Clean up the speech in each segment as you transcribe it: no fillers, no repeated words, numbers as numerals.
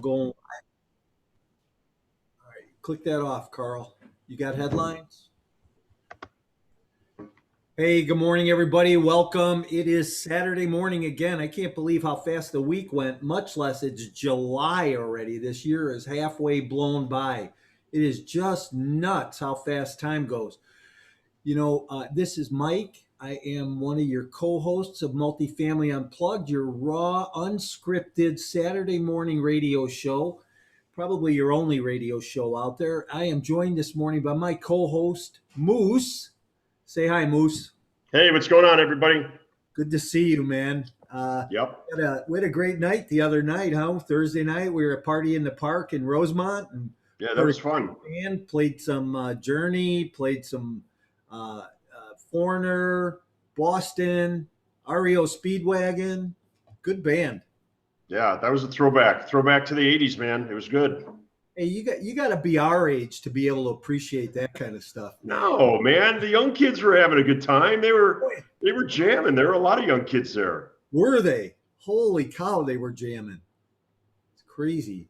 Going. All right, click that off, Carl. You got headlines? Hey, good morning, everybody. Welcome. It is Saturday morning again. I can't believe how fast the week went, much less it's July already. This year is halfway blown by. It is just nuts how fast time goes. This is Mike. I am one of your co hosts of Multifamily Unplugged, your raw, unscripted Saturday morning radio show, probably your only radio show out there. I am joined this morning by my co host, Moose. Say hi, Moose. Hey, what's going on, everybody? Good to see you, man. Yep. We had a great night the other night, huh? Thursday night, we were at a party in the park in Rosemont. And Yeah, that was fun. and played some Journey, played some Foreigner, Boston, REO Speedwagon. Good band. Yeah, that was a throwback to the 80s, man. It was good. Hey, you got to be our age to be able to appreciate that kind of stuff. No, man, the young kids were having a good time. They were jamming. There were a lot of young kids there. Were they? Holy cow, they were jamming. It's crazy.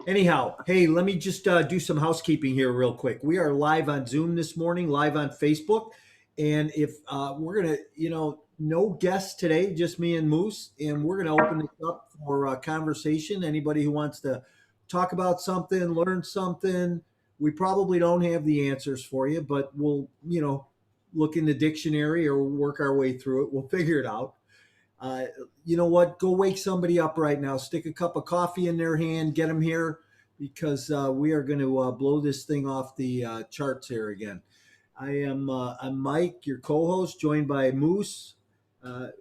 Anyhow, hey, let me just do some housekeeping here real quick. We are live on Zoom this morning, live on Facebook. And if we're going to, no guests today, just me and Moose, and we're going to open this up for conversation. Anybody who wants to talk about something, learn something. We probably don't have the answers for you, but we'll, look in the dictionary or work our way through it. We'll figure it out. You know what? Go wake somebody up right now. Stick a cup of coffee in their hand. Get them here because we are going to blow this thing off the charts here again. I'm Mike, your co-host, joined by Moose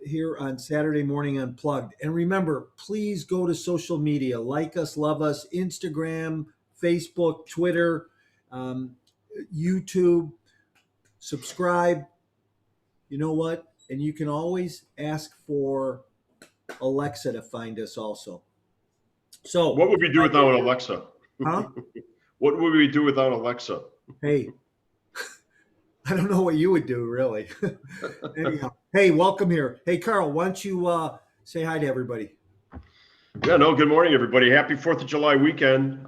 here on Saturday Morning Unplugged. And remember, please go to social media. Like us, love us, Instagram, Facebook, Twitter, YouTube. Subscribe. You know what? And you can always ask for Alexa to find us also. So what would we do without Alexa? Huh? What would we do without Alexa? Hey, I don't know what you would do, really. Anyhow, hey, welcome here. Hey, Carl, why don't you say hi to everybody? Yeah, no, good morning, everybody. Happy 4th of July weekend.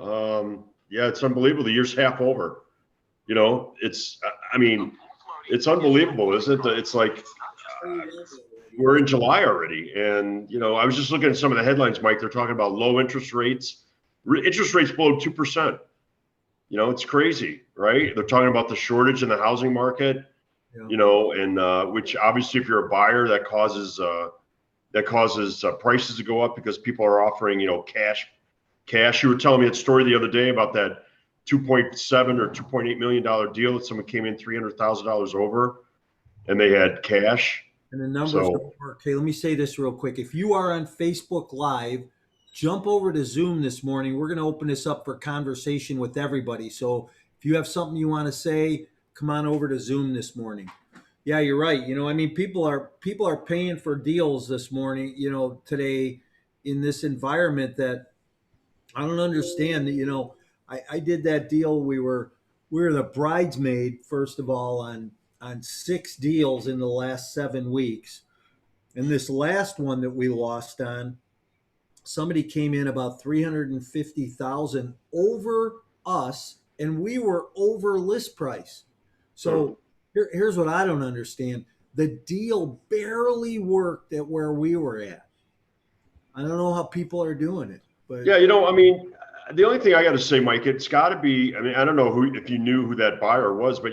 Yeah, it's unbelievable. The year's half over. It's unbelievable, isn't it? It's like we're in July already. And, I was just looking at some of the headlines, Mike. They're talking about low interest rates. Interest rates below 2%. It's crazy, right? They're talking about the shortage in the housing market, and which obviously if you're a buyer, that causes prices to go up because people are offering, cash. You were telling me a story the other day about that $2.7 or $2.8 million deal that someone came in $300,000 over and they had cash. And the numbers don't work. Hey, let me say this real quick. If you are on Facebook Live, jump over to Zoom this morning. We're going to open this up for conversation with everybody. So if you have something you want to say, come on over to Zoom this morning. Yeah, you're right. People are paying for deals this morning, today in this environment that I don't understand. I did that deal. We were the bridesmaid, first of all, on 6 deals in the last 7 weeks. And this last one that we lost on, somebody came in about 350,000 over us, and we were over list price. So here's what I don't understand. The deal barely worked at where we were at. I don't know how people are doing it. But yeah, the only thing I got to say, Mike, it's got to be, I don't know if you knew who that buyer was, but,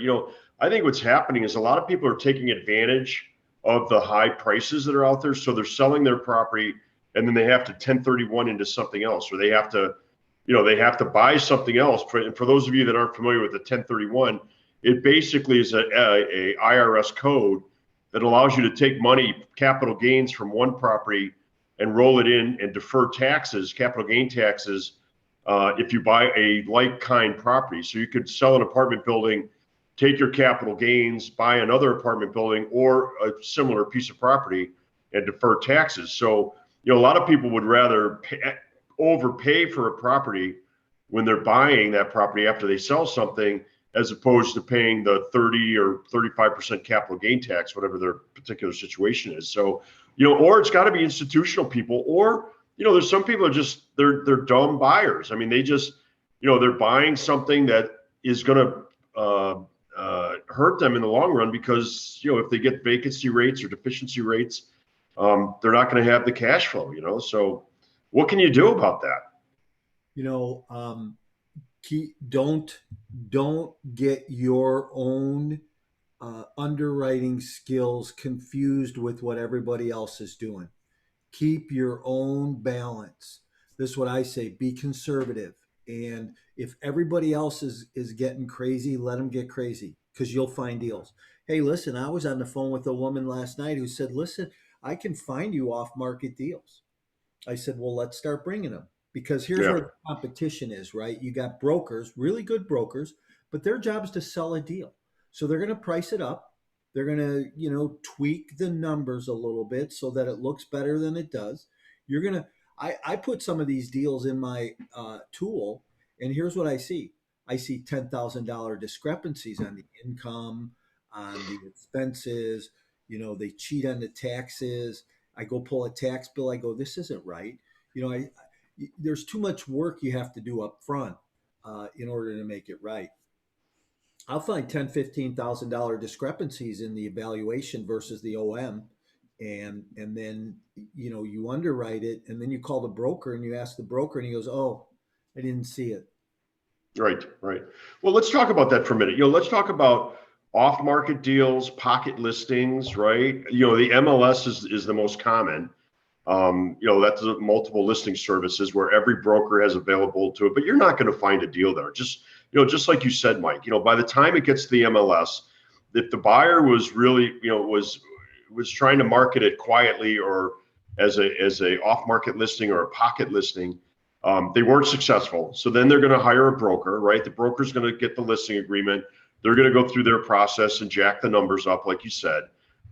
I think what's happening is a lot of people are taking advantage of the high prices that are out there. So they're selling their property and then they have to 1031 into something else, or they have to buy something else. For those of you that aren't familiar with the 1031, it basically is a IRS code that allows you to take money, capital gains from one property and roll it in and defer taxes, capital gain taxes, if you buy a like-kind property. So you could sell an apartment building, take your capital gains, buy another apartment building or a similar piece of property and defer taxes. So, a lot of people would rather overpay for a property when they're buying that property after they sell something, as opposed to paying the 30 or 35% capital gain tax, whatever their particular situation is. So, or it's got to be institutional people, or there's some people are just, they're dumb buyers. I mean, they just, they're buying something that is going to hurt them in the long run because, if they get vacancy rates or deficiency rates, they're not going to have the cash flow, So what can you do about that? Don't get your own underwriting skills confused with what everybody else is doing. Keep your own balance. This is what I say: be conservative. And if everybody else is getting crazy, let them get crazy, because you'll find deals. Hey, listen, I was on the phone with a woman last night who said, "Listen, I can find you off market deals." I said, well, let's start bringing them, because here's Yeah. where the competition is, right? You got brokers, really good brokers, but their job is to sell a deal. So they're going to price it up. They're going to, tweak the numbers a little bit so that it looks better than it does. You're going to, I put some of these deals in my tool, and here's what I see. I see $10,000 discrepancies on the income, on the expenses. They cheat on the taxes. I go pull a tax bill. I go, this isn't right. There's too much work you have to do up front in order to make it right. I'll find $10,000, $15,000 discrepancies in the evaluation versus the OM, and then you underwrite it, and then you call the broker and you ask the broker, and he goes, "Oh, I didn't see it." Right, right. Well, let's talk about that for a minute. Let's talk about off-market deals, pocket listings, right? The MLS is the most common. That's multiple listing services where every broker has available to it, but you're not going to find a deal there. Just like you said, Mike, by the time it gets to the MLS, if the buyer was really, was trying to market it quietly or as a off-market listing or a pocket listing, they weren't successful. So then they're going to hire a broker, right? The broker's going to get the listing agreement. They're going to go through their process and jack the numbers up, like you said.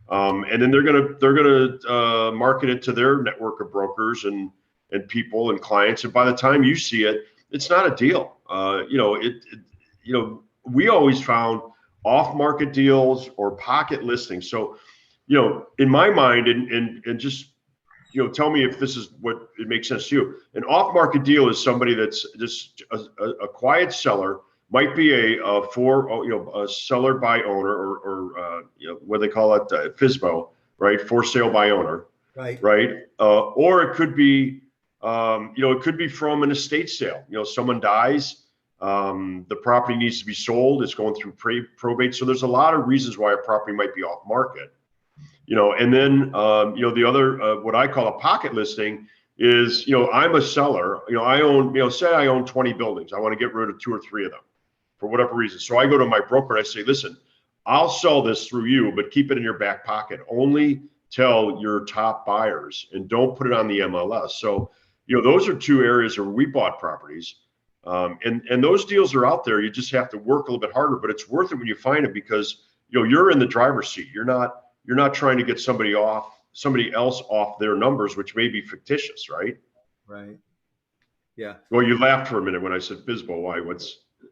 And then they're gonna market it to their network of brokers and people and clients. And by the time you see it, it's not a deal. We always found off-market deals or pocket listings. So, in my mind, and just tell me if this is what it makes sense to you. An off-market deal is somebody that's just a quiet seller. Might be a seller by owner or what they call it, FSBO, right? For sale by owner, Right. right? Or it could be, it could be from an estate sale. Someone dies, the property needs to be sold. It's going through probate. So there's a lot of reasons why a property might be off market. And then the other what I call a pocket listing is, I'm a seller. I own, say I own 20 buildings. I want to get rid of 2 or 3 of them, for whatever reason. So I go to my broker and I say, listen, I'll sell this through you, but keep it in your back pocket. Only tell your top buyers and don't put it on the MLS. So, those are 2 areas where we bought properties. And those deals are out there. You just have to work a little bit harder, but it's worth it when you find it because, you're in the driver's seat. You're not trying to get somebody else off their numbers, which may be fictitious, right? Right. Yeah. Well, you laughed for a minute when I said FSBO. Why?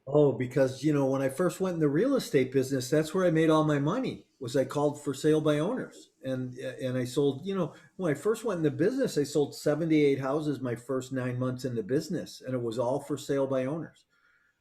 Oh, because when I first went in the real estate business, that's where I made all my money. Was I called for sale by owners, and I sold. When I first went in the business, I sold 78 houses my first 9 months in the business, and it was all for sale by owners.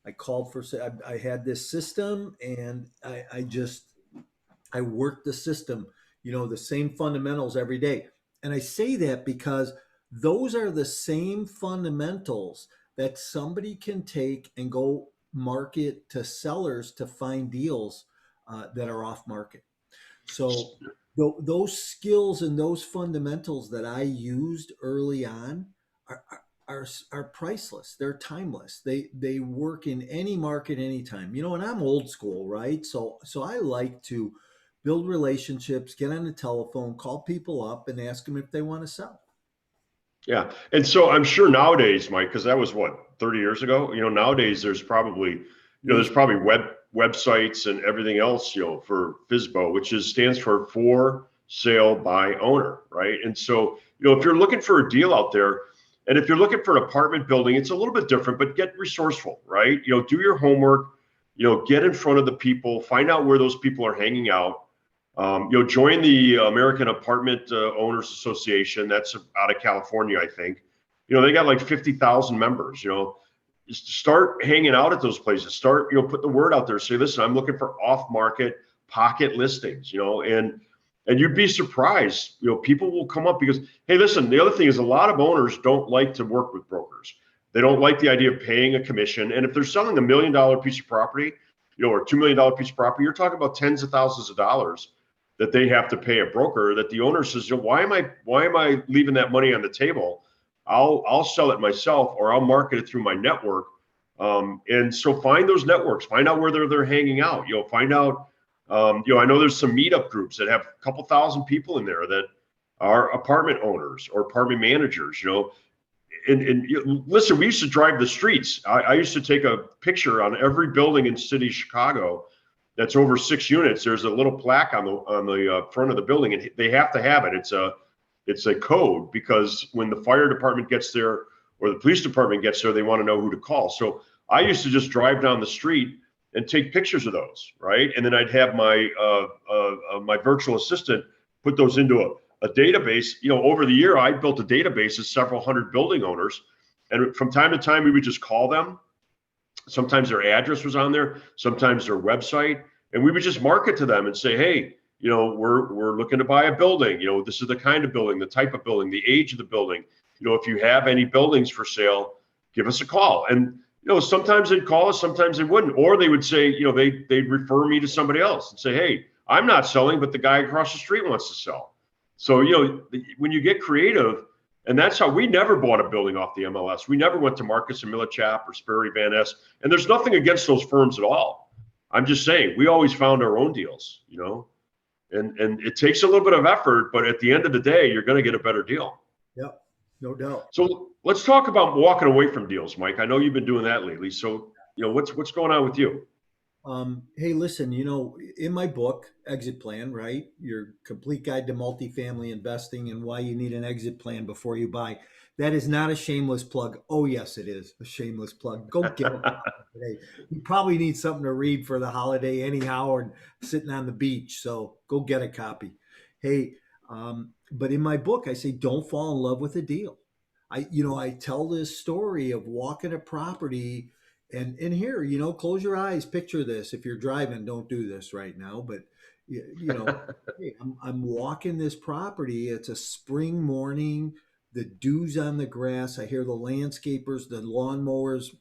I called for sale. I had this system, and I worked the system. The same fundamentals every day, and I say that because those are the same fundamentals that somebody can take and go market to sellers to find deals that are off market. So those skills and those fundamentals that I used early on are priceless. They're timeless. They work in any market, anytime. And I'm old school, right? So I like to build relationships, get on the telephone, call people up, and ask them if they want to sell. Yeah. And so I'm sure nowadays, Mike, because that was what, 30 years ago, nowadays there's probably, websites and everything else, for FSBO, which stands for sale by owner, right? And so, if you're looking for a deal out there, and if you're looking for an apartment building, it's a little bit different, but get resourceful, right? Do your homework, get in front of the people, find out where those people are hanging out. Join the American Apartment Owners Association. That's out of California, I think. They got like 50,000 members. Just start hanging out at those places. Start, put the word out there. Say, listen, I'm looking for off-market pocket listings. And you'd be surprised. People will come up because, hey, listen. The other thing is a lot of owners don't like to work with brokers. They don't like the idea of paying a commission. And if they're selling $1 million piece of property, or $2 million piece of property, you're talking about tens of thousands of dollars that they have to pay a broker. That the owner says, why am I leaving that money on the table? I'll sell it myself, or I'll market it through my network. And so find those networks, find out where they're hanging out. Find out. I know there's some meetup groups that have a couple thousand people in there that are apartment owners or apartment managers. Listen, we used to drive the streets. I used to take a picture on every building in the city of Chicago that's over 6 units. There's a little plaque on the front of the building, and they have to have it. It's a code, because when the fire department gets there or the police department gets there, they want to know who to call. So I used to just drive down the street and take pictures of those, right? And then I'd have my my virtual assistant put those into a database. Over the year, I built a database of several hundred building owners, and from time to time, we would just call them. Sometimes their address was on there, sometimes their website, and we would just market to them and say, hey, we're looking to buy a building. This is the kind of building, the type of building, the age of the building. If you have any buildings for sale, give us a call. And sometimes they'd call us, sometimes they wouldn't, or they would say, they'd refer me to somebody else and say, hey, I'm not selling, but the guy across the street wants to sell. So when you get creative, and that's how we never bought a building off the MLS. We never went to Marcus and Millichap or Sperry Van Ness. And there's nothing against those firms at all. I'm just saying, we always found our own deals, and it takes a little bit of effort, but at the end of the day, you're going to get a better deal. Yep, no doubt. So let's talk about walking away from deals, Mike. I know you've been doing that lately. So, what's going on with you? Hey, listen, in my book, Exit Plan, right? Your complete guide to multifamily investing and why you need an exit plan before you buy. That is not a shameless plug. Oh, yes, it is a shameless plug. Go get it today. You probably need something to read for the holiday anyhow, or sitting on the beach. So go get a copy. Hey, but in my book, I say, don't fall in love with a deal. I tell this story of walking a property. And here, close your eyes, picture this. If you're driving, don't do this right now. But, hey, I'm walking this property. It's a spring morning. The dew's on the grass. I hear the landscapers, the lawnmowers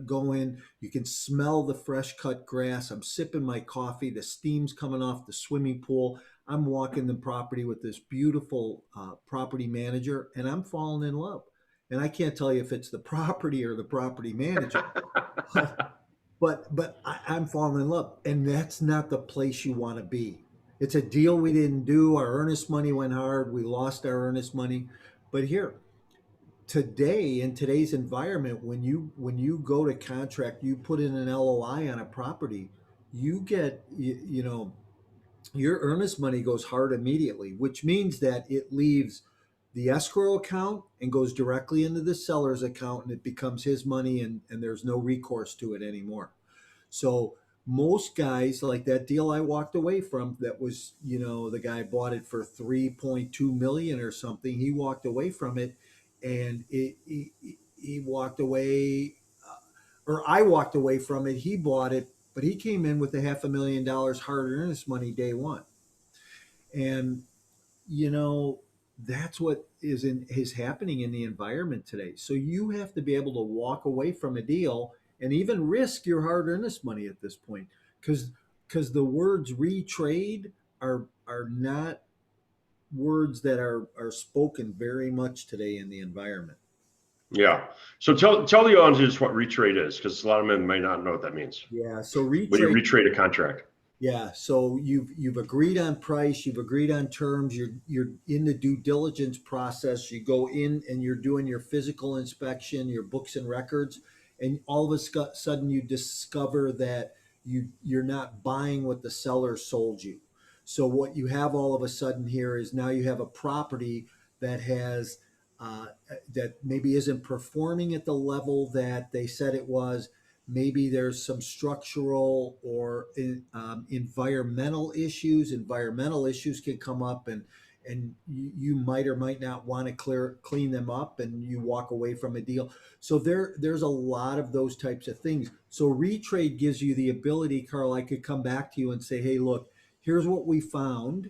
going. You can smell the fresh cut grass. I'm sipping my coffee. The steam's coming off the swimming pool. I'm walking the property with this beautiful property manager, and I'm falling in love. And I can't tell you if it's the property or the property manager, but I'm falling in love. And that's not the place you want to be. It's a deal we didn't do. Our earnest money went hard. We lost our earnest money. But here, today, in today's environment, when you go to contract, you put in an LOI on a property, you get, your earnest money goes hard immediately, which means that it leaves the escrow account and goes directly into the seller's account, and it becomes his money, and there's no recourse to it anymore. So most guys, like that deal I walked away from, that was, the guy bought it for 3.2 million or something. He walked away from it, and he walked away, or I walked away from it. He bought it, but he came in with $500,000 hard earnest money day one. And, that's what is happening in the environment today. So you have to be able to walk away from a deal and even risk your hard earnest money at this point, because the words retrade are not words that are spoken very much today in the environment. Yeah. So tell the audience what retrade is, because a lot of men may not know what that means. Yeah. So when you retrade a contract. Yeah, so you've agreed on price, you've agreed on terms, you're in the due diligence process, you go in and you're doing your physical inspection, your books and records, and all of a sudden you discover that you're not buying what the seller sold you. So what you have all of a sudden here is now you have a property that has that maybe isn't performing at the level that they said it was. Maybe there's some structural or environmental issues. Environmental issues can come up, and and you might or might not want to clean them up, and you walk away from a deal. So there's a lot of those types of things. So retrade gives you the ability, Carl. I could come back to you and say, hey, look, here's what we found,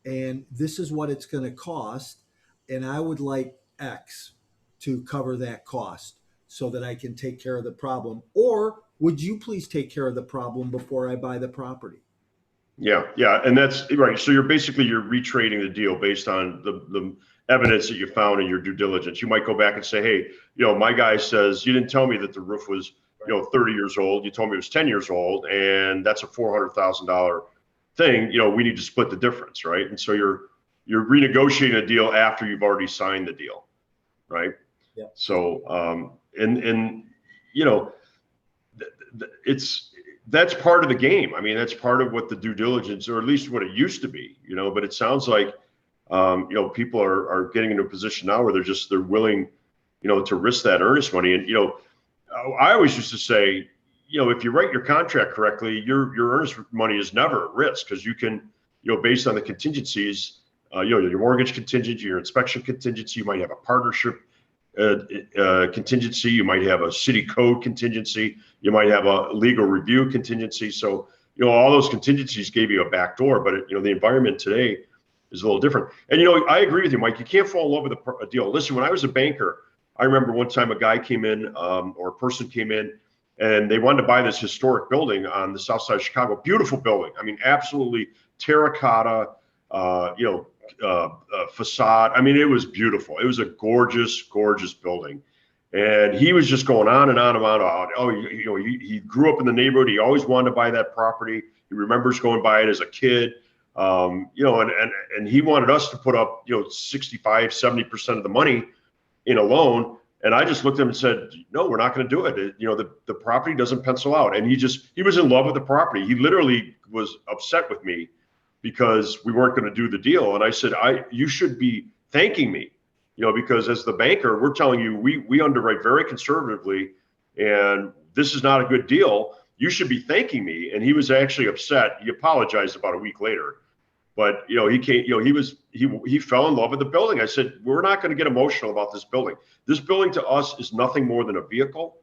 and this is what it's going to cost, and I would like X to cover that cost so that I can take care of the problem. Or would you please take care of the problem before I buy the property? Yeah, and that's right. So you're retrading the deal based on the evidence that you found in your due diligence. You might go back and say, hey, my guy says you didn't tell me that the roof was 30 years old. You told me it was 10 years old, and that's a $400,000 thing. We need to split the difference, right? And so you're renegotiating a deal after you've already signed the deal, right? Yeah. So and that's part of the game. I mean, that's part of what the due diligence, or at least what it used to be, but it sounds like, people are getting into a position now where they're willing, to risk that earnest money. And, I always used to say, if you write your contract correctly, your earnest money is never at risk, because you can, based on the contingencies, your mortgage contingency, your inspection contingency, you might have a partnership contingency, you might have a city code contingency, you might have a legal review contingency. So, all those contingencies gave you a back door, but the environment today is a little different. And, I agree with you, Mike, you can't fall in love with a deal. Listen, when I was a banker, I remember one time a guy came in, or a person came in, and they wanted to buy this historic building on the south side of Chicago. Beautiful building. I mean, absolutely terracotta, facade. I mean, it was beautiful. It was a gorgeous, gorgeous building. And he was just going on and on and on about, he grew up in the neighborhood. He always wanted to buy that property. He remembers going by it as a kid. And he wanted us to put up, 65, 70% of the money in a loan. And I just looked at him and said, no, we're not going to do it. The property doesn't pencil out. And he was in love with the property. He literally was upset with me because we weren't going to do the deal. And I said, you should be thanking me, because as the banker, we're telling you, we underwrite very conservatively, and this is not a good deal. You should be thanking me. And he was actually upset. He apologized about a week later, but he came, he fell in love with the building. I said, we're not going to get emotional about this building. This building to us is nothing more than a vehicle,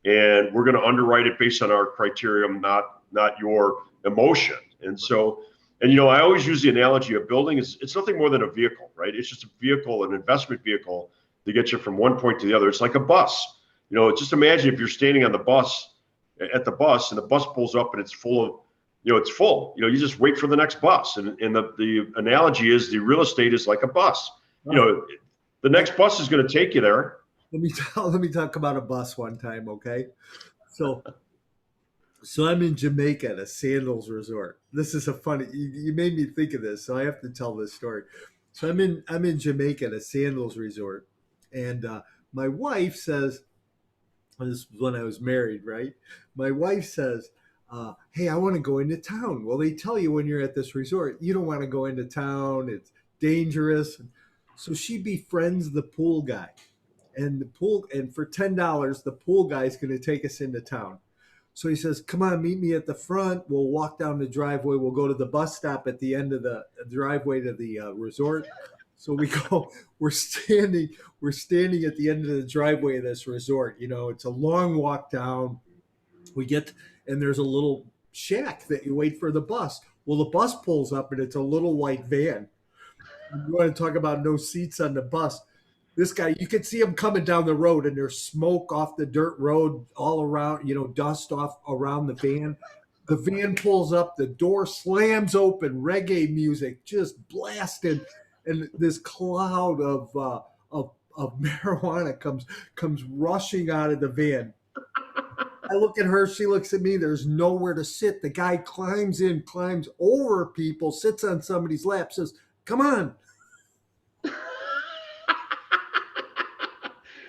and we're going to underwrite it based on our criteria, not your emotion. And so, and I always use the analogy of building it's nothing more than a vehicle, right? It's just a vehicle, an investment vehicle to get you from one point to the other. It's like a bus. Just imagine if you're standing on the bus and the bus pulls up and it's full of, it's full. You just wait for the next bus. And the analogy is the real estate is like a bus. The next bus is going to take you there. Let me talk about a bus one time, okay? So I'm in Jamaica at a sandals resort. This is a funny. You made me think of this, so I have to tell this story. So I'm in Jamaica at a sandals resort, and my wife says, this was when I was married, right? My wife says, "Hey, I want to go into town." Well, they tell you when you're at this resort, you don't want to go into town. It's dangerous. So she befriends the pool guy, and for $10, the pool guy is going to take us into town. So he says, come on, meet me at the front. We'll walk down the driveway. We'll go to the bus stop at the end of the driveway to the resort. So we go, we're standing at the end of the driveway of this resort. It's a long walk down. And there's a little shack that you wait for the bus. Well, the bus pulls up and it's a little white van. You want to talk about no seats on the bus. This guy, you can see him coming down the road, and there's smoke off the dirt road all around, dust off around the van. The van pulls up, the door slams open, reggae music just blasting, and this cloud of marijuana comes rushing out of the van. I look at her, she looks at me, there's nowhere to sit. The guy climbs over people, sits on somebody's lap, says, come on.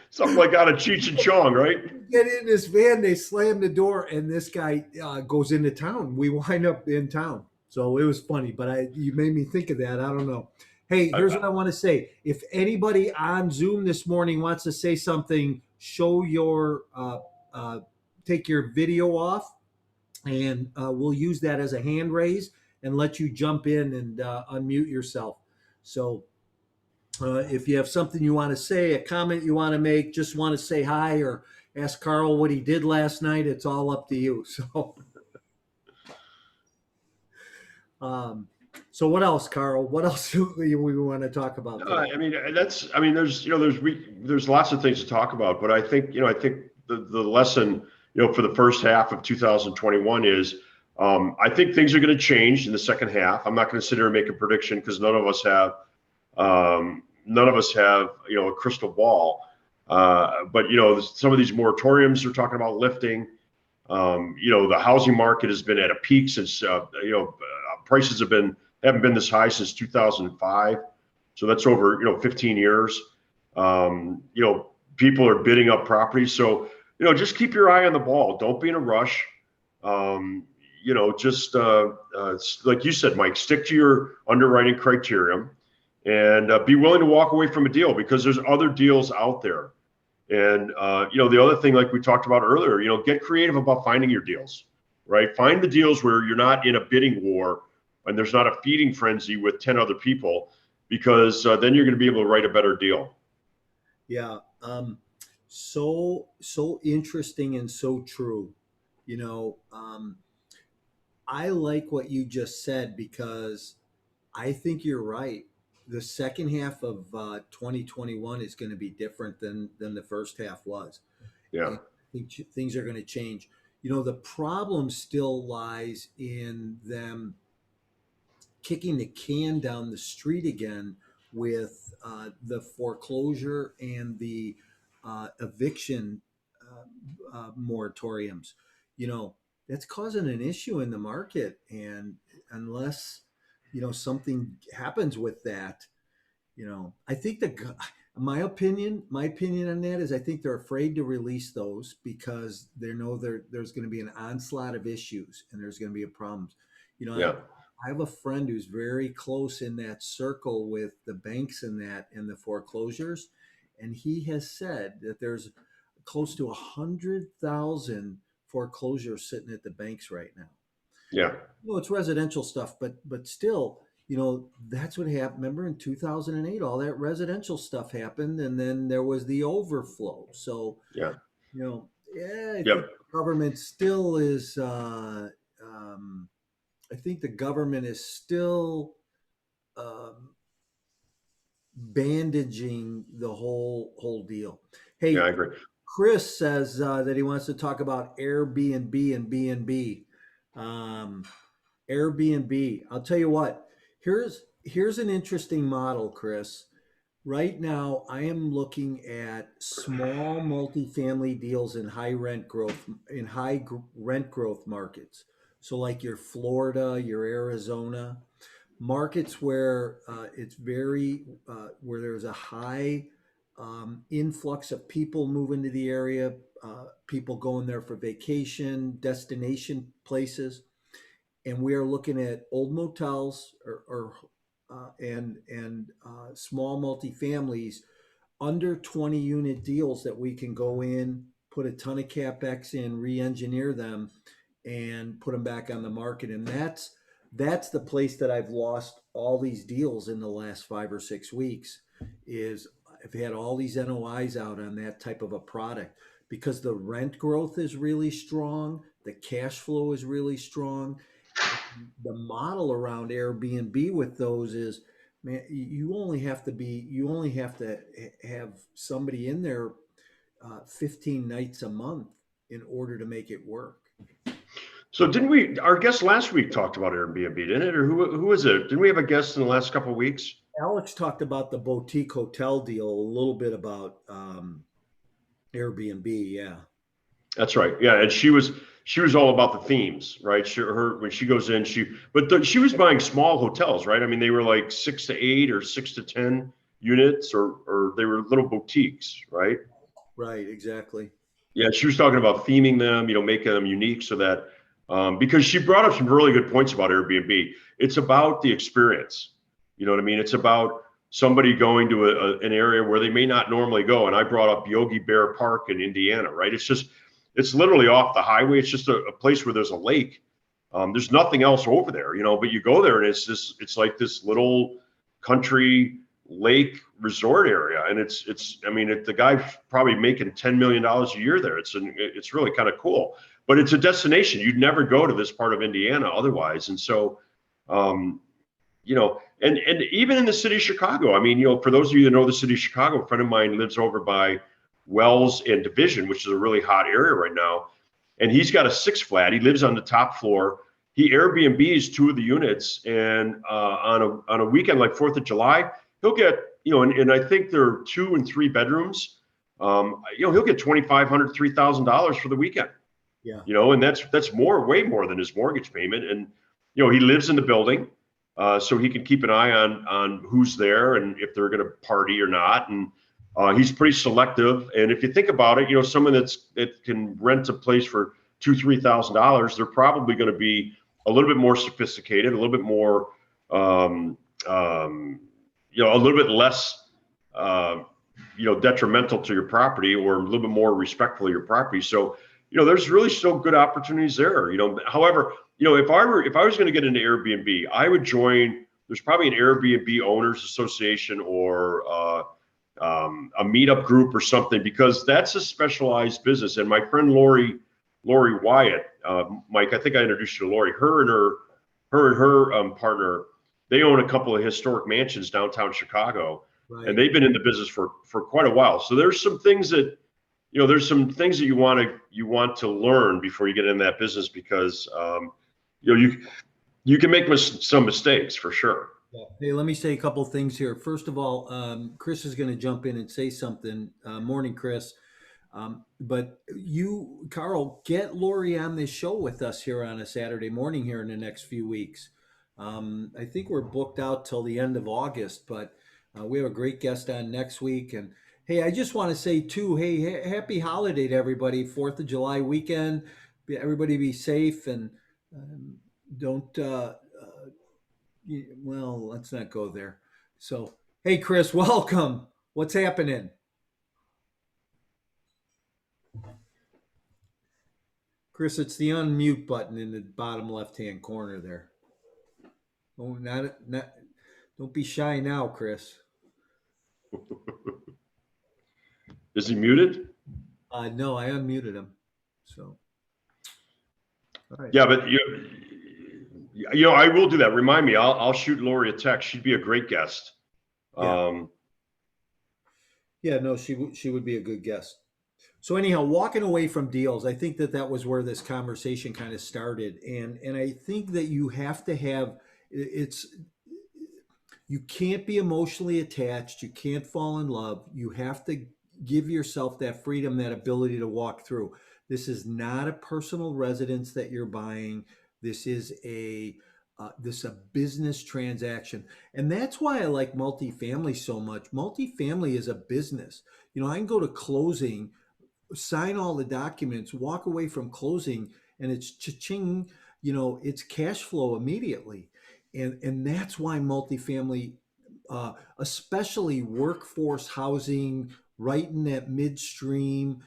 Something like out of Cheech and Chong, right? Get in this van, they slam the door, and this guy goes into town. We wind up in town. So it was funny, but you made me think of that. I don't know. Hey, here's what I want to say. If anybody on Zoom this morning wants to say something, take your video off, and we'll use that as a hand raise and let you jump in and unmute yourself. So if you have something you want to say, a comment you want to make, just want to say hi or ask Carl what he did last night, it's all up to you. So, um, so what else, Carl? What else do we want to talk about today? I mean, I mean, there's lots of things to talk about, but I think the lesson, for the first half of 2021 is, I think things are going to change in the second half. I'm not going to sit here and make a prediction because none of us have, a crystal ball. But some of these moratoriums are talking about lifting. The housing market has been at a peak since, prices haven't been this high since 2005. So that's over, 15 years. People are bidding up properties. So, just keep your eye on the ball. Don't be in a rush. Just like you said, Mike, stick to your underwriting criterion and be willing to walk away from a deal because there's other deals out there. And, the other thing, like we talked about earlier, get creative about finding your deals, right? Find the deals where you're not in a bidding war and there's not a feeding frenzy with 10 other people, because then you're going to be able to write a better deal. Yeah. So interesting and so true. I like what you just said because I think you're right. The second half of 2021 is going to be different than the first half was. Yeah. And I think things are going to change. The problem still lies in them kicking the can down the street again with the foreclosure and the eviction moratoriums. That's causing an issue in the market, and unless something happens with that, I think my opinion on that is I think they're afraid to release those because they know there's going to be an onslaught of issues and there's going to be a problems. Yeah. I have a friend who's very close in that circle with the banks and the foreclosures, and he has said that there's close to 100,000 foreclosures sitting at the banks right now. Yeah. It's residential stuff, but still, that's what happened. Remember in 2008, all that residential stuff happened, and then there was the overflow. So, Yeah. Yeah, I think Yep. the government still is. I think the government is still um, bandaging the whole deal. Yeah, Hey, I agree. Chris says that he wants to talk about Airbnb and B&B. Um, Airbnb. I'll tell you what. Here's an interesting model, Chris. Right now, I am looking at small multifamily deals in rent growth markets. So, like your Florida, your Arizona, markets where it's very where there's a high influx of people moving to the area, people going there for vacation, destination places, and we are looking at old motels or small multifamilies under 20 unit deals that we can go in, put a ton of capex in, re-engineer them, and put them back on the market. And that's the place that I've lost all these deals in the last 5 or 6 weeks. Is I've had all these NOIs out on that type of a product because the rent growth is really strong, the cash flow is really strong. The model around Airbnb with those is, man, you only have to have somebody in there 15 nights a month in order to make it work. So our guest last week talked about Airbnb, didn't it? Or who was it? Didn't we have a guest in the last couple of weeks? Alex talked about the boutique hotel deal, a little bit about Airbnb. Yeah. That's right. Yeah. And she was all about the themes, right? When she goes in, she was buying small hotels, right? I mean, they were like 6 to 8 or 6 to 10 units, or they were little boutiques, right? Right. Exactly. Yeah, she was talking about theming them, making them unique so that because she brought up some really good points about Airbnb. It's about the experience. You know what I mean? It's about somebody going to an area where they may not normally go. And I brought up Yogi Bear Park in Indiana, right? It's literally off the highway. It's just a place where there's a lake. There's nothing else over there, but you go there and it's like this little country lake resort area, and it's I mean, the guy's probably making $10 million a year there. It's really kind of cool, but it's a destination. You'd never go to this part of Indiana otherwise. And so, you know, and even in the city of Chicago, I mean, you know, for those of you that know the city of Chicago, a friend of mine lives over by Wells and Division, which is a really hot area right now. And he's got a 6-flat. He lives on the top floor. He Airbnbs 2 of the units, and on a weekend like 4th of July, he'll get, you know, and I think they're 2 and 3 bedrooms. You know, he'll get $2,500, $3,000 for the weekend. Yeah. You know, and that's way more than his mortgage payment. And you know, he lives in the building, so he can keep an eye on who's there and if they're going to party or not. And he's pretty selective. And if you think about it, you know, someone that can rent a place for $2,000-$3,000, they're probably going to be a little bit more sophisticated, a little bit more, you know, a little bit less, you know, detrimental to your property, or a little bit more respectful of your property. So, you know, there's really still good opportunities there. You know, however, you know, if I was going to get into Airbnb, I would join. There's probably an Airbnb owners association or a meetup group or something, because that's a specialized business. And my friend Lori Wyatt, Mike, I think I introduced you to Lori. Her and her partner, they own a couple of historic mansions downtown Chicago, right, and they've been in the business for quite a while. So there's some things that, you know, you want to learn before you get in that business, because you know, you can make some mistakes for sure. Yeah. Hey, let me say a couple things here. First of all, Chris is going to jump in and say something. Morning, Chris. But you, Carl, get Lori on this show with us here on a Saturday morning here in the next few weeks. I think we're booked out till the end of August, but we have a great guest on next week. And hey, I just want to say too, hey, happy holiday to everybody. 4th of July weekend. Everybody be safe and don't, well, let's not go there. So, hey, Chris, welcome. What's happening? Chris, it's the unmute button in the bottom left-hand corner there. Oh, don't be shy now, Chris. Is he muted? No, I unmuted him. So, all right. Yeah, but you know, I will do that. Remind me. I'll shoot Lori a text. She'd be a great guest. Yeah. Yeah, no, she would be a good guest. So anyhow, walking away from deals, I think that was where this conversation kind of started, and I think that you have to have you can't be emotionally attached. You can't fall in love. You have to give yourself that freedom, that ability to walk through. This is not a personal residence that you're buying. This is a business transaction. And that's why I like multifamily so much. Multifamily is a business. You know, I can go to closing, sign all the documents, walk away from closing, and it's cha-ching, you know, it's cash flow immediately. And that's why multifamily, especially workforce housing, right in that midstream,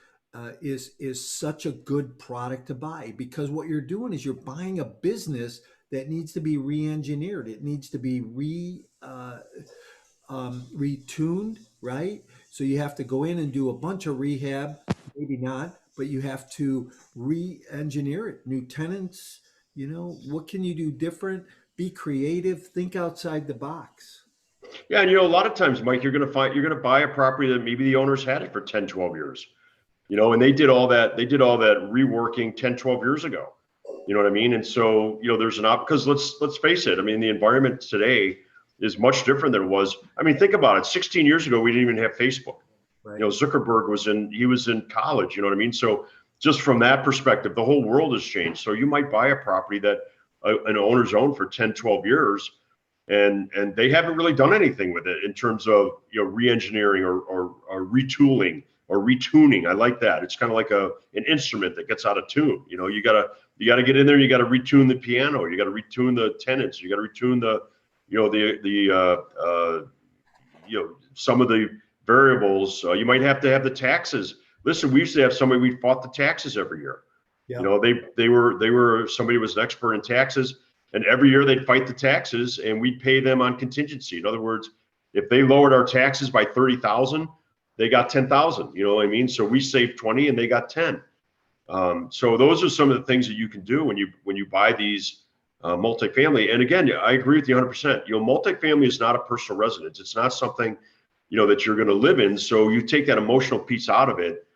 is such a good product to buy, because what you're doing is you're buying a business that needs to be re-engineered. It needs to be retuned, right? So you have to go in and do a bunch of rehab, maybe not, but you have to re-engineer it. New tenants, you know, what can you do different? Be creative, think outside the box. Yeah, and you know, a lot of times, Mike, you're going to buy a property that maybe the owners had it for 10, 12 years. You know, and they did all that reworking 10, 12 years ago. You know what I mean? And so, you know, there's because let's face it. I mean, the environment today is much different than it was. I mean, think about it. 16 years ago, we didn't even have Facebook. Right. You know, Zuckerberg was in college. You know what I mean? So just from that perspective, the whole world has changed. So you might buy a property that an owner's owned for 10, 12 years, and they haven't really done anything with it in terms of, you know, re-engineering or retooling or retuning. I like that. It's kind of like an instrument that gets out of tune. You know, you gotta get in there. You got to retune the piano. You got to retune the tenants. You got to retune the, you know, some of the variables. You might have to have the taxes. Listen, we used to have somebody, we fought the taxes every year. Yeah. You know, they were somebody was an expert in taxes. And every year they'd fight the taxes, and we'd pay them on contingency. In other words, if they lowered our taxes by 30,000, they got 10,000. You know what I mean? So we saved 20 and they got 10. So those are some of the things that you can do when you buy these multifamily. And again, I agree with you 100%. You know, multifamily is not a personal residence. It's not something, you know, that you're going to live in. So you take that emotional piece out of it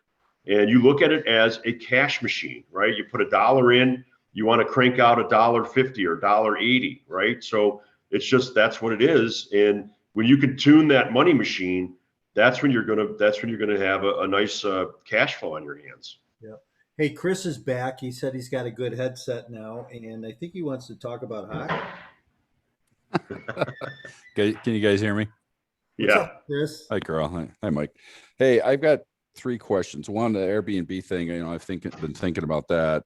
and you look at it as a cash machine, right? You put $1 in, you want to crank out $1.50 or $1.80, right? So it's just, that's what it is. And when you can tune that money machine, that's when you're going to have a nice cash flow on your hands. Yeah. Hey, Chris is back. He said he's got a good headset now, and I think he wants to talk about hockey. Okay, can you guys hear me? What's Yeah. up, Chris? Hi, Carl. Hi, Mike. Hey, I've got 3 questions. One, the Airbnb thing. You know, been thinking about that.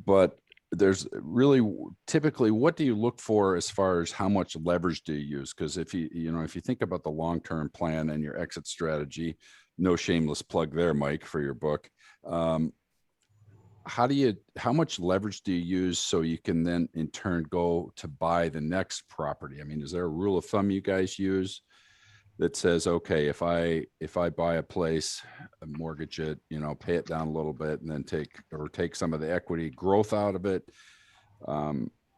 But there's really typically, what do you look for as far as how much leverage do you use? Because if you think about the long-term plan and your exit strategy, no shameless plug there, Mike, for your book. How much leverage do you use so you can then in turn go to buy the next property? I mean, is there a rule of thumb you guys use that says, okay, if I buy a place, mortgage it, you know, pay it down a little bit and then take some of the equity growth out of it?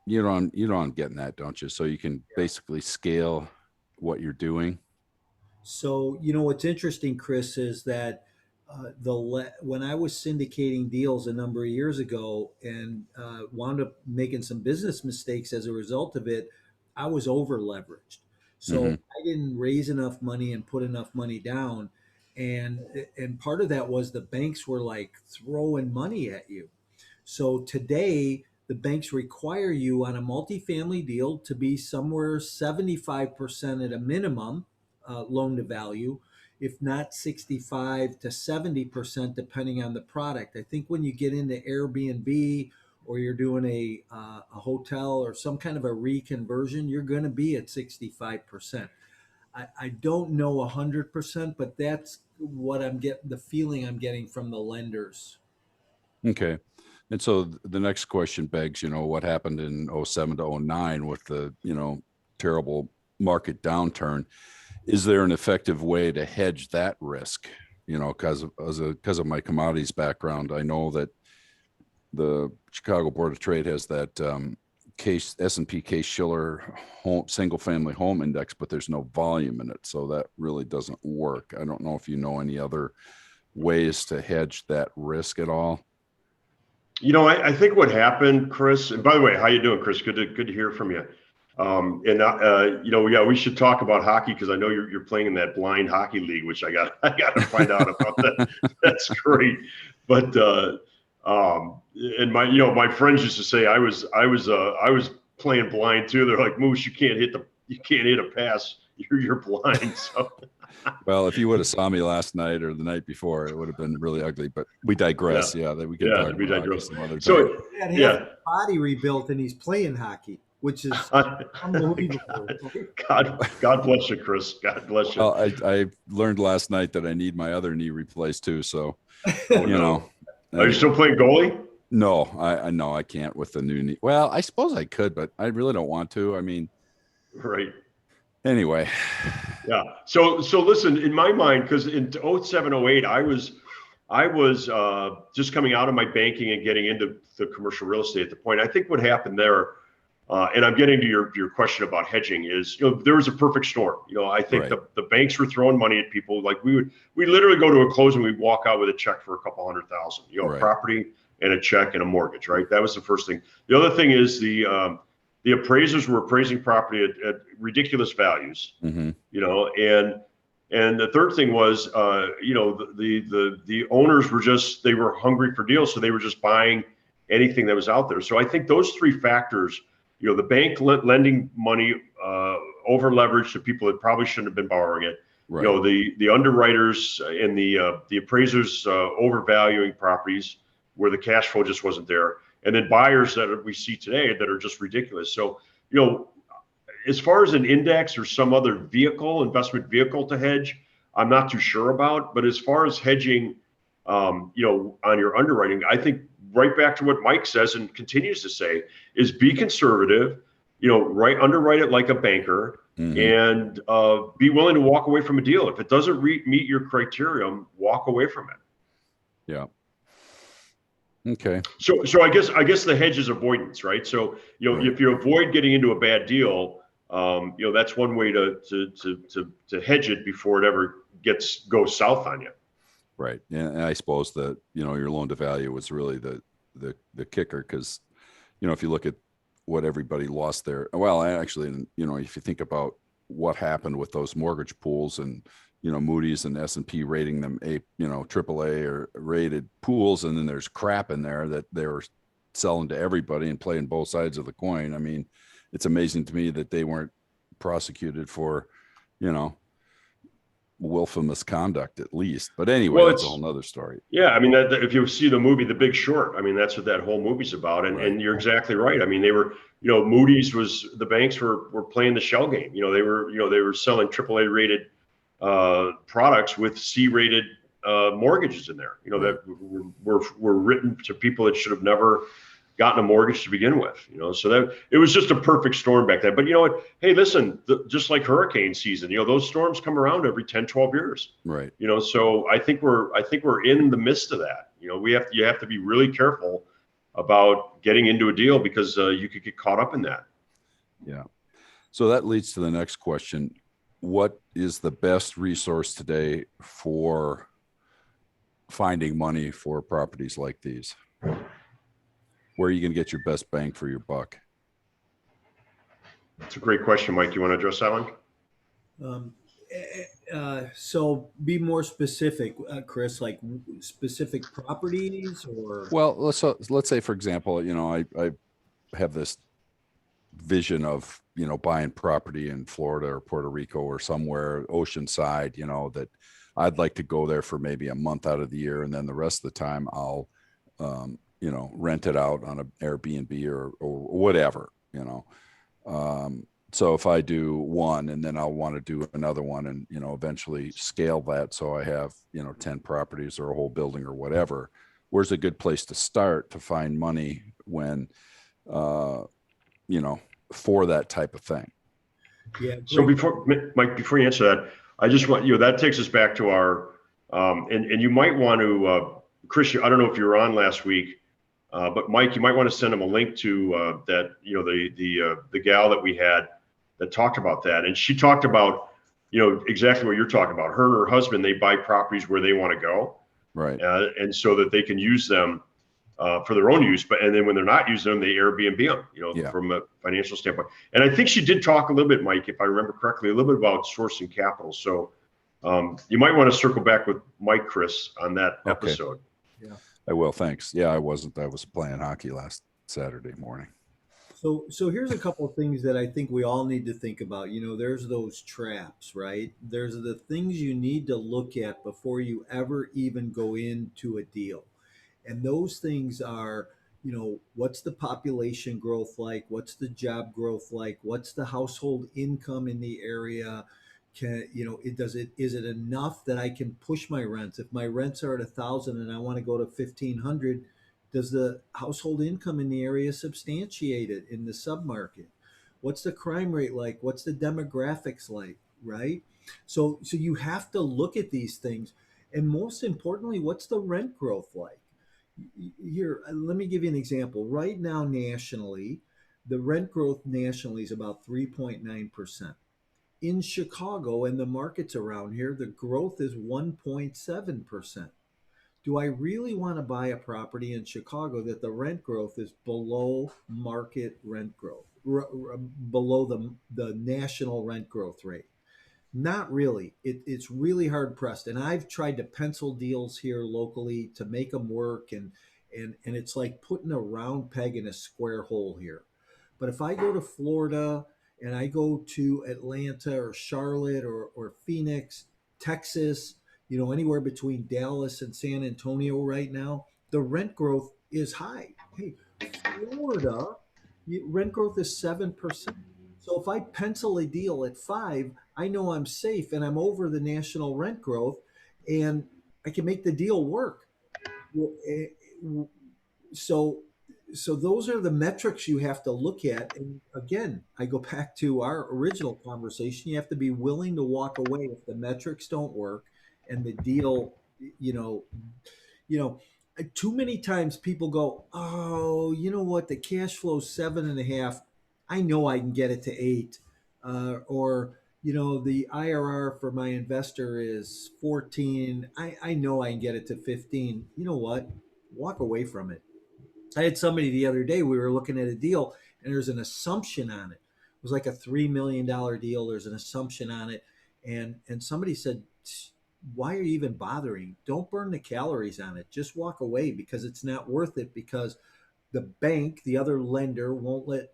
You know, I'm getting that, don't you? So you can basically scale what you're doing. So, you know, what's interesting, Chris, is that when I was syndicating deals a number of years ago and wound up making some business mistakes as a result of it, I was over leveraged. So I didn't raise enough money and put enough money down. And part of that was the banks were like throwing money at you. So today, the banks require you on a multifamily deal to be somewhere 75% at a minimum loan to value, if not 65 to 70%, depending on the product. I think when you get into Airbnb or you're doing a hotel or some kind of a reconversion, you're going to be at 65%. I don't know 100%, but that's what I'm getting, the feeling I'm getting from the lenders. Okay. And so the next question begs, you know, what happened in 07 to 09 with the, you know, terrible market downturn? Is there an effective way to hedge that risk? You know, because of my commodities background, I know that the Chicago Board of Trade has that S&P Case-Shiller single family home index, but there's no volume in it. So that really doesn't work. I don't know if you know any other ways to hedge that risk at all. You know, I think what happened, Chris, and by the way, how you doing, Chris? Good to hear from you. You know, yeah, we should talk about hockey because I know you're playing in that blind hockey league, which I got to find out about that. That's great. But and my friends used to say I was playing blind too. They're like, Moose, you can't hit a pass. You're blind. So. Well, if you would have saw me last night or the night before, it would have been really ugly. But we digress. Yeah, that we can talk about hockey some other time. So yeah, body rebuilt and he's playing hockey, which is unbelievable. God bless you, Chris. God bless you. Well, I learned last night that I need my other knee replaced too. So, you know. Are you still playing goalie? No, I can't with the new knee. Well, I suppose I could, but I really don't want to. I mean, right. Anyway. Yeah. So listen, in my mind, because in 07, 08, I was just coming out of my banking and getting into the commercial real estate at the point. I think what happened there, and I'm getting to your question about hedging, is, you know, there was a perfect storm. You know, I think the banks were throwing money at people. Like we literally go to a closing, we'd walk out with a check for a couple $100,000, you know, a property and a check and a mortgage, right? That was the first thing. The other thing is the appraisers were appraising property at ridiculous values, you know, and the third thing was, you know, the owners they were hungry for deals. So they were just buying anything that was out there. So I think those 3 factors, you know, the bank lending money over leverage to people that probably shouldn't have been borrowing it, you know, the underwriters and the appraisers overvaluing properties where the cash flow just wasn't there. And then buyers that we see today that are just ridiculous. So, you know, as far as an index or some other investment vehicle to hedge, I'm not too sure about. But as far as hedging, you know, on your underwriting, I think right back to what Mike says and continues to say is be conservative, underwrite it like a banker, and be willing to walk away from a deal. If it doesn't meet your criterion, walk away from it. Yeah. Okay. So I guess the hedge is avoidance, right? So, Right. if you avoid getting into a bad deal, that's one way to hedge it before it ever goes south on you. Right. And I suppose that, your loan to value was really the kicker, because, if you look at what everybody lost there, well, actually, if you think about what happened with those mortgage pools and, Moody's and S&P rating them AAA or rated pools, and then there's crap in there that they were selling to everybody and playing both sides of the coin. I mean, it's amazing to me that they weren't prosecuted for, willful misconduct at least. But anyway, that's a whole nother story. Yeah, I mean, if you see the movie The Big Short, I mean, that's what that whole movie's about. And Right. and you're exactly right. I mean, they were, Moody's the banks were playing the shell game. They were selling AAA rated products with C-rated mortgages in there, that were written to people that should have never gotten a mortgage to begin with, so that it was just a perfect storm back then. But you know what? Hey, listen, just like hurricane season, those storms come around every 10, 12 years. Right. So I think we're in the midst of that. You have to be really careful about getting into a deal, because you could get caught up in that. Yeah. So that leads to the next question. What is the best resource today for finding money for properties like these? Where are you going to get your best bang for your buck? It's a great question, Mike. You want to address that one? So be more specific, Chris, like specific properties or? Well, let's say, for example, I have this vision of, buying property in Florida or Puerto Rico or somewhere oceanside, that I'd like to go there for maybe a month out of the year. And then the rest of the time I'll, rent it out on an Airbnb or whatever, so if I do one, and then I'll want to do another one, and, eventually scale that. So I have, 10 properties or a whole building or whatever. Where's a good place to start to find money when, for that type of thing? Yeah. So Mike, before you answer that, I just want, that takes us back to our, and you might want to, Chris, I don't know if you were on last week, but Mike, you might want to send him a link to that, the gal that we had that talked about that. And she talked about, exactly what you're talking about. Her and her husband, they buy properties where they want to go. Right. And so that they can use them for their own use, and then when they're not using them, they Airbnb them, from a financial standpoint. And I think she did talk a little bit, Mike, if I remember correctly, a little bit about sourcing capital. So you might want to circle back with Mike, Chris, on that episode. Yeah, I will. Thanks. Yeah, I was playing hockey last Saturday morning. So here's a couple of things that I think we all need to think about. There's those traps, right? There's the things you need to look at before you ever even go into a deal. And those things are, what's the population growth like? What's the job growth like? What's the household income in the area? Is it enough that I can push my rents? If my rents are at 1,000 and I want to go to 1,500, does the household income in the area substantiate it in the submarket? What's the crime rate like? What's the demographics like? Right? So you have to look at these things. And most importantly, what's the rent growth like? Here, let me give you an example. Right now, nationally, the rent growth nationally is about 3.9%. In Chicago and the markets around here, the growth is 1.7%. Do I really want to buy a property in Chicago that the rent growth is below market rent growth, below the national rent growth rate? Not really. It's really hard pressed. And I've tried to pencil deals here locally to make them work. And it's like putting a round peg in a square hole here. But if I go to Florida and I go to Atlanta or Charlotte or Phoenix, Texas, anywhere between Dallas and San Antonio right now, the rent growth is high. Hey, Florida, rent growth is 7%. So if I pencil a deal at 5, I know I'm safe and I'm over the national rent growth, and I can make the deal work. so so those are the metrics you have to look at. And again, I go back to our original conversation. You have to be willing to walk away if the metrics don't work and the deal, you know, you know, too many times people go, oh, you know what, the cash flow 7.5, I know I can get it to 8, or the IRR for my investor is 14. I know I can get it to 15. You know what? Walk away from it. I had somebody the other day, we were looking at a deal and there's an assumption on it. It was like a $3 million deal. There's an assumption on it. And somebody said, why are you even bothering? Don't burn the calories on it. Just walk away because it's not worth it, because the bank, the other lender, won't let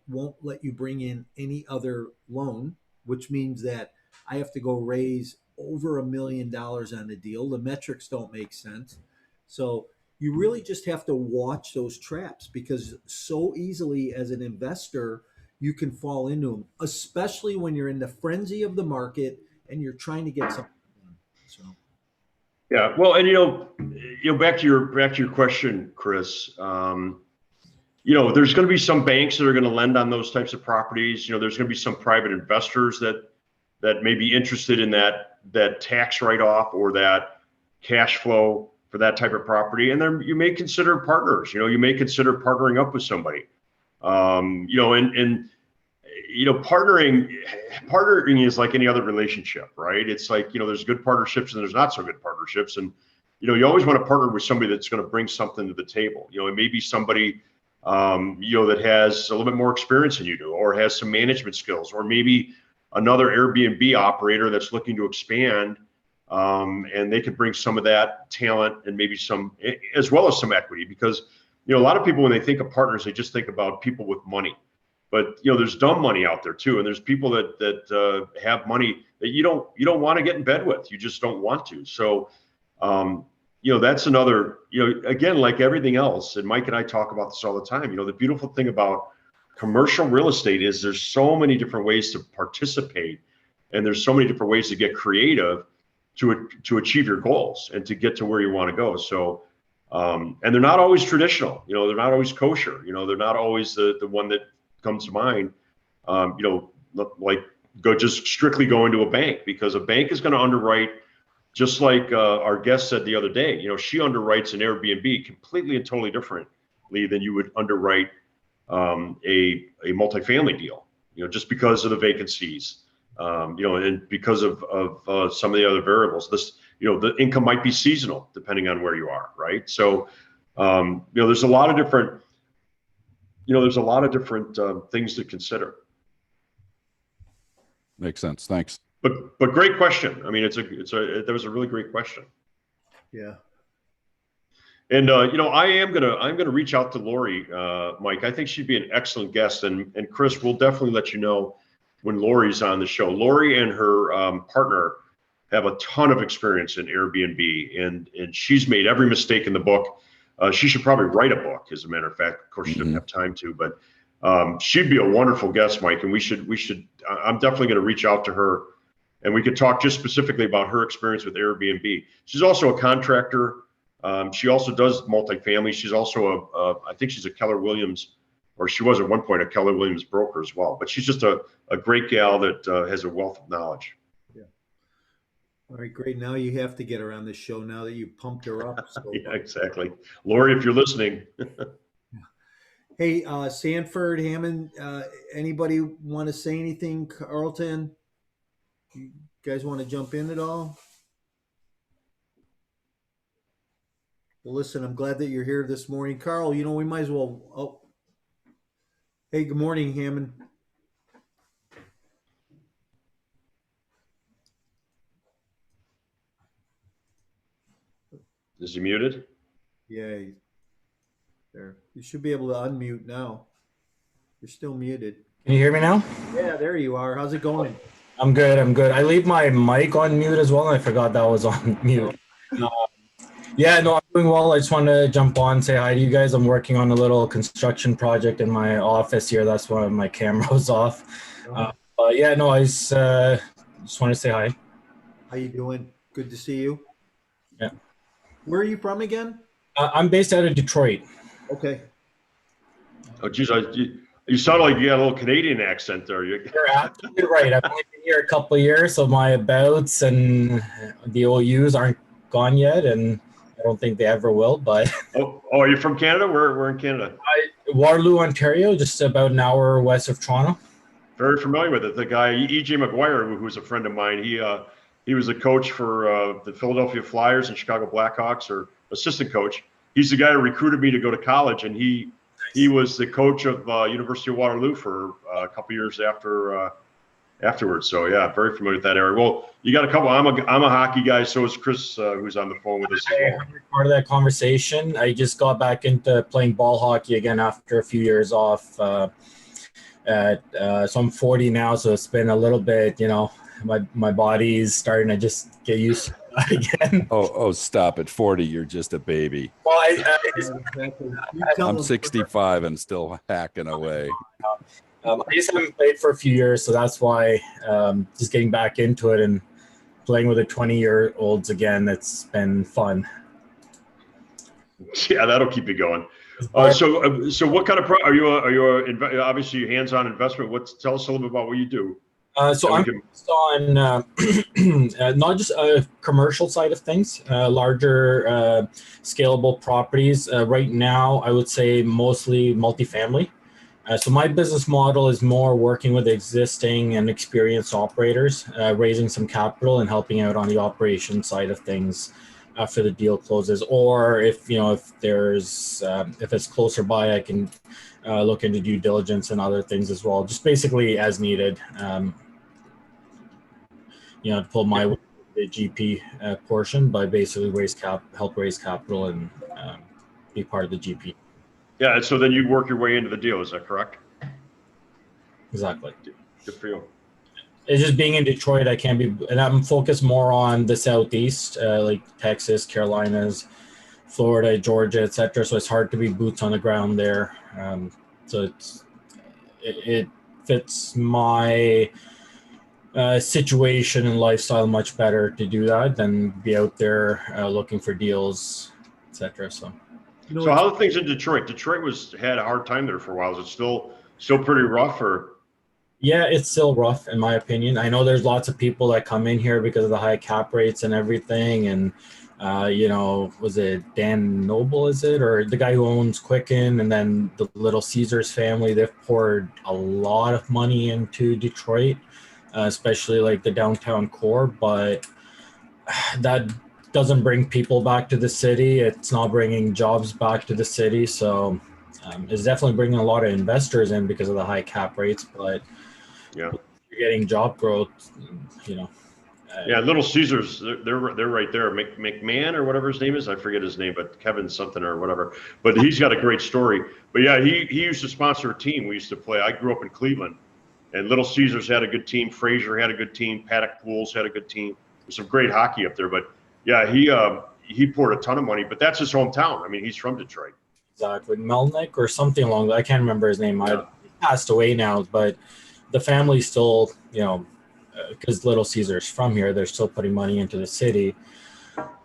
you bring in any other loan, which means that I have to go raise over $1 million on the deal. The metrics don't make sense. So you really just have to watch those traps, because so easily as an investor you can fall into them, especially when you're in the frenzy of the market and you're trying to get something done. So Yeah, well, and back to your question, Chris. There's going to be some banks that are going to lend on those types of properties. There's going to be some private investors that may be interested in that tax write-off or that cash flow for that type of property. And then you may consider partners. You may consider partnering up with somebody. Partnering is like any other relationship, right? It's like, there's good partnerships and there's not so good partnerships. And, you always want to partner with somebody that's going to bring something to the table. It may be somebody, that has a little bit more experience than you do, or has some management skills, or maybe another Airbnb operator that's looking to expand. And they could bring some of that talent and maybe some, as well as some equity, because, a lot of people, when they think of partners, they just think about people with money. But there's dumb money out there too, and there's people that have money that you don't want to get in bed with. You just don't want to. So, that's another. Again, like everything else, and Mike and I talk about this all the time. The beautiful thing about commercial real estate is there's so many different ways to participate, and there's so many different ways to get creative to achieve your goals and to get to where you want to go. So, and they're not always traditional. They're not always kosher. They're not always the one that comes to mind, like just strictly going to a bank, because a bank is going to underwrite, just like our guest said the other day. She underwrites an Airbnb completely and totally differently than you would underwrite a multifamily deal. Just because of the vacancies, and because of some of the other variables. The income might be seasonal depending on where you are, right? So, there's a lot of different. There's a lot of different things to consider. Makes sense. Thanks. But great question. I mean, that was a really great question. yeah. And I'm gonna reach out to Lori, Mike. I think she'd be an excellent guest. And Chris, we'll definitely let you know when Lori's on the show. Lori and her partner have a ton of experience in Airbnb, and she's made every mistake in the book. She should probably write a book, as a matter of fact. Of course, she doesn't have time to, but she'd be a wonderful guest, Mike. And we should. I'm definitely going to reach out to her, and we could talk just specifically about her experience with Airbnb. She's also a contractor. She also does multifamily. She's also I think she's a Keller Williams, or she was at one point a Keller Williams broker as well. But she's just a great gal that has a wealth of knowledge. All right, great. Now you have to get her on the show now that you pumped her up. So. Yeah, exactly. Lori, if you're listening. Hey, Sanford, Hammond, anybody want to say anything? Carlton, you guys want to jump in at all? Well, listen, I'm glad that you're here this morning. Carl, we might as well. Oh, hey, good morning, Hammond. Is he muted? Yeah, there. You should be able to unmute now. You're still muted. Can you hear me now? Yeah, there you are. How's it going? I'm good. I leave my mic on mute as well, and I forgot that was on mute. Yeah, no, I'm doing well. I just want to jump on, say hi to you guys. I'm working on a little construction project in my office here. That's why my camera was off. Yeah, no, I just want to say hi. How you doing? Good to see you. Yeah. Where are you from again? I'm based out of Detroit. Okay. Oh, geez, you sound like you got a little Canadian accent there. You're absolutely right. I've only been here a couple of years, so my abouts and the OUs aren't gone yet, and I don't think they ever will. But Oh, are you from Canada? We're in Canada. Waterloo, Ontario, just about an hour west of Toronto. Very familiar with it. The guy E.J. McGuire, who's a friend of mine, he was a coach for the Philadelphia Flyers and Chicago Blackhawks, or assistant coach. He's the guy who recruited me to go to college, and he was the coach of University of Waterloo for a couple years afterwards. So yeah, very familiar with that area. Well, you got a couple. I'm a hockey guy. So is Chris, who's on the phone with us as well. Part of that conversation. I just got back into playing ball hockey again after a few years off. So I'm 40 now, so it's been a little bit. My body's starting to just get used to it again. Oh, stop at 40. You're just a baby. Well, I'm 65 and still hacking away. I just haven't played for a few years, so that's why just getting back into it and playing with the 20-year-olds again. It's been fun. Yeah, that'll keep you going. So what kind of are you obviously hands-on investment? Tell us a little bit about what you do. So I'm focused on not just a commercial side of things, larger scalable properties. Right now, I would say mostly multifamily. So my business model is more working with existing and experienced operators, raising some capital and helping out on the operation side of things after the deal closes. Or if it's closer by, I can look into due diligence and other things as well. Just basically as needed. To pull my the GP portion, by basically help raise capital and be part of the GP. Yeah, and so then you work your way into the deal. Is that correct? Exactly. Good for you. It's just being in Detroit, and I'm focused more on the Southeast, like Texas, Carolinas, Florida, Georgia, etc. So it's hard to be boots on the ground there. So it fits my situation and lifestyle much better to do that than be out there looking for deals, etc. So how are things in Detroit? Detroit had a hard time there for a while. Is it still pretty rough, or? Yeah, it's still rough in my opinion. I know there's lots of people that come in here because of the high cap rates and everything. And, was it Dan Noble, or the guy who owns Quicken, and then the Little Caesars family, they've poured a lot of money into Detroit, especially like the downtown core. But that doesn't bring people back to the city. It's not bringing jobs back to the city. So it's definitely bringing a lot of investors in because of the high cap rates. But yeah, you're getting job growth, yeah, Little Caesars, they're right there. McMahon or whatever his name is, I forget his name, but Kevin something or whatever. But he's got a great story. But yeah, he used to sponsor a team we used to play. I grew up in Cleveland, and Little Caesars had a good team. Fraser had a good team. Paddock Pools had a good team. There's some great hockey up there. But yeah, he poured a ton of money. But that's his hometown. I mean, he's from Detroit. Exactly, Melnick or something along that. I can't remember his name. Yeah. He passed away now, but the family still, because Little Caesars from here, they're still putting money into the city.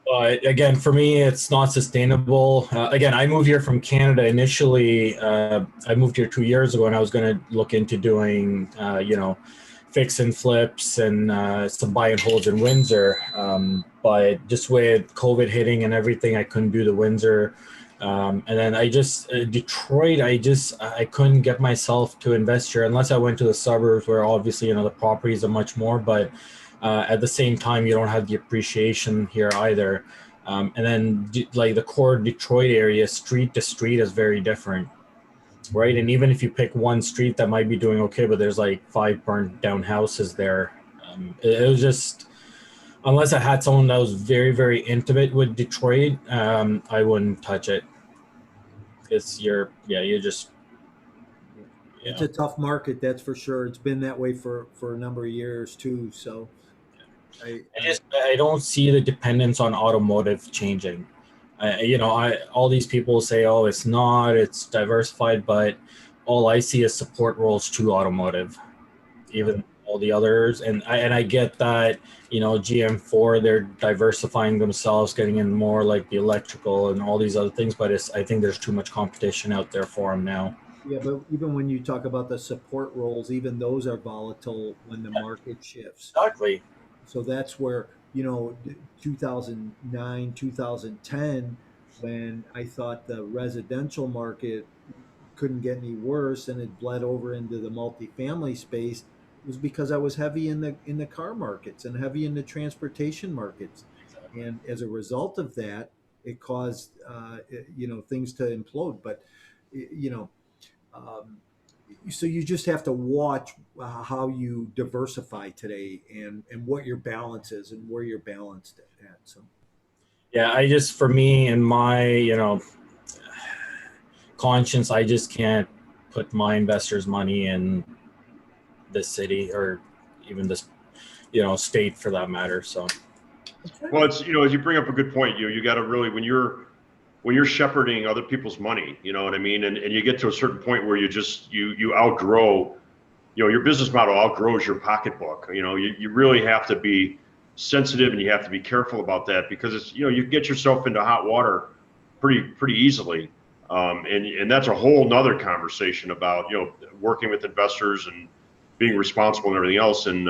But again, for me, it's not sustainable. Again, I moved here from Canada initially. I moved here 2 years ago, and I was going to look into doing, fix and flips and some buy and holds in Windsor. But just with COVID hitting and everything, I couldn't do the Windsor. And then Detroit, I couldn't get myself to invest here unless I went to the suburbs where obviously, the properties are much more, but at the same time, you don't have the appreciation here either. And then like the core Detroit area, street to street is very different, right? And even if you pick one street that might be doing okay, but there's like 5 burned down houses there. It was just, unless I had someone that was very, very intimate with Detroit, I wouldn't touch it. It's It's a tough market, that's for sure. It's been that way for a number of years too. So I don't see the dependence on automotive changing. All these people say, oh, it's diversified, but all I see is support roles to automotive. Even all the others. And I get that, GM4, they're diversifying themselves, getting in more like the electrical and all these other things. But I think there's too much competition out there for them now. Yeah, but even when you talk about the support roles, even those are volatile when the market shifts. Exactly. So that's where, 2009, 2010, when I thought the residential market couldn't get any worse and it bled over into the multifamily space, was because I was heavy in the car markets and heavy in the transportation markets. And as a result of that, it caused, things to implode. But, you know, um, so you just have to watch how you diversify today and what your balance is and where you're balanced at. So Yeah, for me and my, conscience, I just can't put my investors' money in this city or even this, state for that matter. So, Well, it's, as you bring up a good point, you got to really, when you're shepherding other people's money, you know what I mean? And you get to a certain point where you outgrow, your business model outgrows your pocketbook. You really have to be sensitive and you have to be careful about that, because it's, you get yourself into hot water pretty easily. And that's a whole nother conversation about, working with investors and being responsible and everything else. And,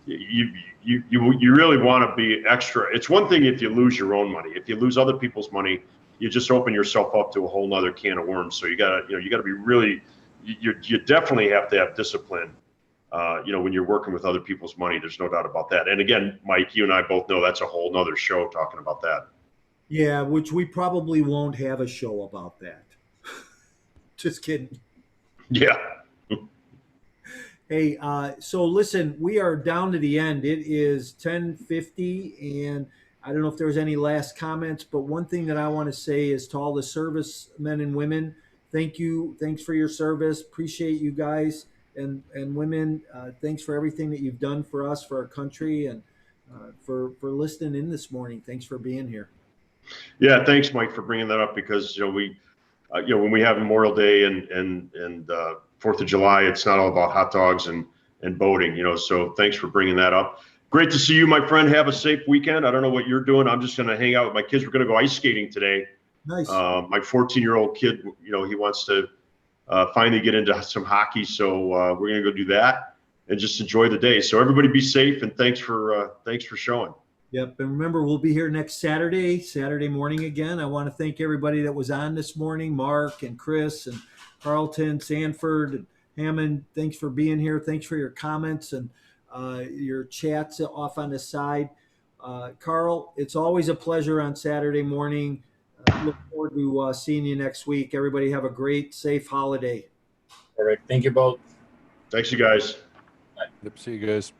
you really want to be extra. It's one thing if you lose your own money. If you lose other people's money, you just open yourself up to a whole nother can of worms. So you gotta be really, you definitely have to have discipline, when you're working with other people's money. There's no doubt about that. And again, Mike, you and I both know that's a whole nother show talking about that. yeah, which we probably won't have a show about that. Just kidding. Yeah. Hey, so listen, we are down to the end. It is 10:50, and I don't know if there's any last comments, but one thing that I want to say is to all the servicemen and women, thank you. Thanks for your service. Appreciate you guys and women. Thanks for everything that you've done for us, for our country, and for listening in this morning. Thanks for being here. Yeah. Thanks, Mike, for bringing that up, because, when we have Memorial Day and 4th of July, it's not all about hot dogs and boating, so thanks for bringing that up. Great to see you, my friend. Have a safe weekend. I don't know what you're doing. I'm just going to hang out with my kids. We're going to go ice skating today. Nice. My 14-year-old kid, he wants to finally get into some hockey. So we're going to go do that and just enjoy the day. So everybody be safe, and thanks for showing. Yep. And remember, we'll be here next Saturday morning again. I want to thank everybody that was on this morning, Mark and Chris and Carlton, Sanford, and Hammond. Thanks for being here. Thanks for your comments and your chats off on the side. Carl, it's always a pleasure on Saturday morning. Look forward to seeing you next week. Everybody have a great, safe holiday. all right. Thank you both. Thanks, you guys. Yep. See you guys.